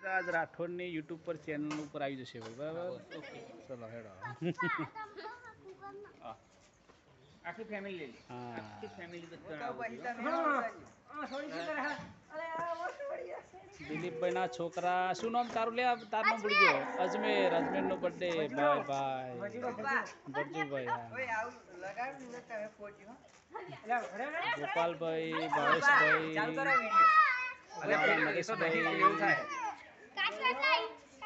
રાજ રાઠોડની YouTube પર channel ઉપર આવી જશે બરાબર ઓકે ચલો હેડો આખી ફેમિલી લઈ હા આખી ફેમિલી દિલીપભાઈ ના છોકરા શું નામ તારું લે તારું નામ ભૂલી ગયો અજમેર અજમેર નો બર્થડે બાય બાય ગરજુભાઈ ગોપાલભાઈ ભાવેશભાઈ નરેશભાઈ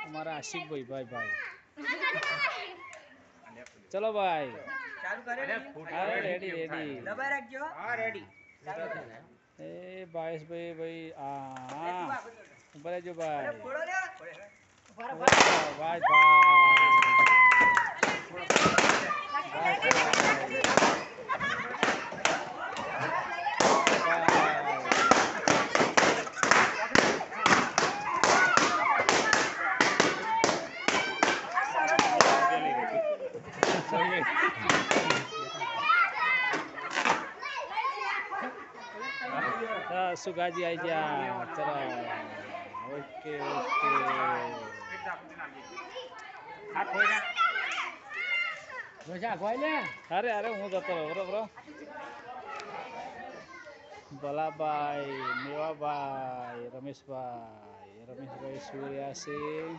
અમારા આશિકભાઈ ભાઈ ભાઈ ચલો ભાઈ રેડી રેડી એ ભાવેશભાઈ ભાઈ હા ઉભા રહેજો ભાઈ ભાઈ સુગાજી આવી જા ચલો ઓકે ઓકે અરે અરે હું જતો બરોબર ભલાભાઈ મેવાભાઈ રમેશભાઈ સૂર્યાસી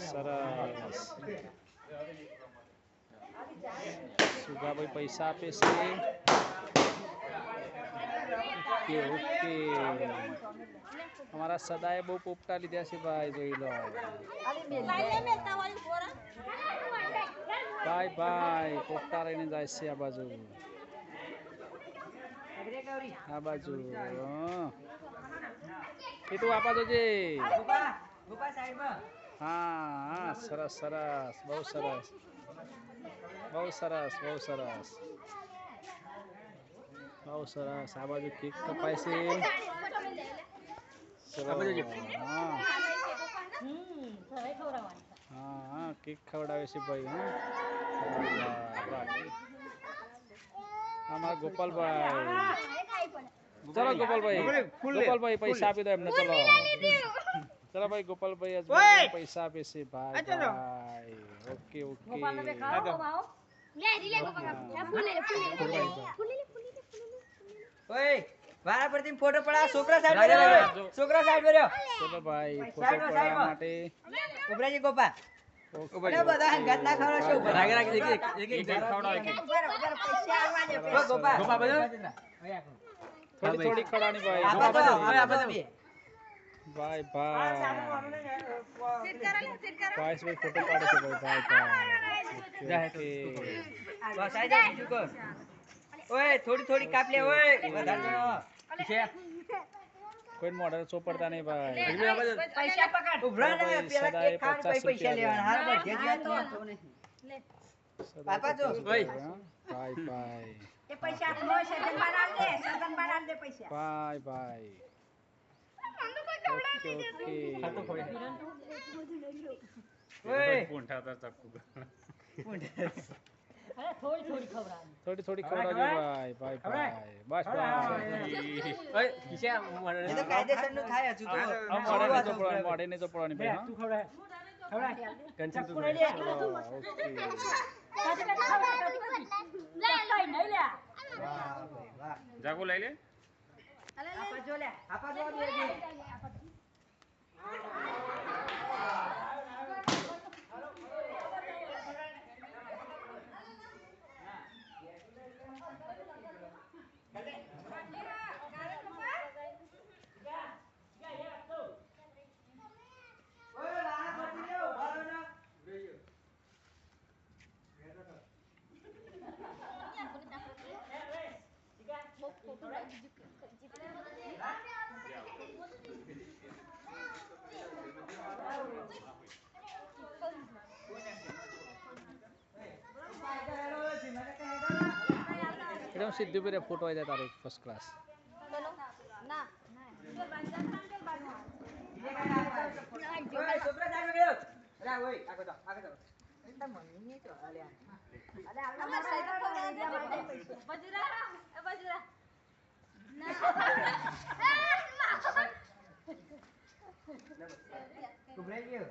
સરસ સુગાભાઈ પૈસા આપે છે ઓકે અમારા સદાએ બહુ પોપટા લીધા છે ભાઈ જોઈ લો ભાઈ ભાઈ પોપટા લઈને જાય છે આ બાજુ એ તું આપા જોજે હા સરસ સરસ બહુ સરસ બહુ સરસ બહુ સરસ બહુ સરસ આ બાજુ કેક કપાય છે હા કેક ખવડાવે છે ભાઈ હા અમારા ગોપાલભાઈ ચલો ગોપાલભાઈ પૈસા આપી દો એમને ચલો ચલો ભાઈ ગોપાલભાઈ પૈસા આપે છે ભાઈ ભાઈ ઓકે ઓકે વારા પરથી ફોટો પડા છોકરા સાઈડ કર્યો છોકરા સાઈડ કર્યો ચલો ભાઈ ફોટો પડાવવા માટે ઉભરાજી ગોપા ઓરે બધા હંગાત ના ખવડા છે ઉપર રાગે રાગે એક ખવડાવે કે પૈસા આવવા દે ગોપા ગોપા બધા થોડી થોડી ખવડાવની ભાઈ આપા દો હવે આપા દો ભાઈ ભાઈ ભાઈ ફોટો પાડે છે ભાઈ ભાઈ બસ આઈ જા બીજું કો ઓય થોડી થોડી કાપ લે ઓય વધારે છે કોઈ મોડર ચોપડતા નહીં ભાઈ પૈસા પકડ ઉભરા ને પેલા કેક ખાન પછી પૈસા લેવાના હાર પર જે જે તો લે પાપા જો ઓય ભાઈ ભાઈ એ પૈસા નો સગન બનાલ દે પૈસા ભાઈ ભાઈ ઓકે ઓકે ઓય પૂંઠાતા ચક્કુ અરે થોડી થોડી ખવડાવવાની થોડી થોડી ખવડાવજો ભાઈ ભાઈ ભાઈ બસ ઓય કિશા એ તો કાયદેસર નું થાય હજુ તો મોડે ને તો પડવાની ભાઈ હા તું ખવડાય કંચન તું ઓકે જાગો લઈ લે આપા જો લે આપા જો દે एकदम सीधी पे फोटो आ जाता है फर्स्ट क्लास ના ઉભરાઈ ગયો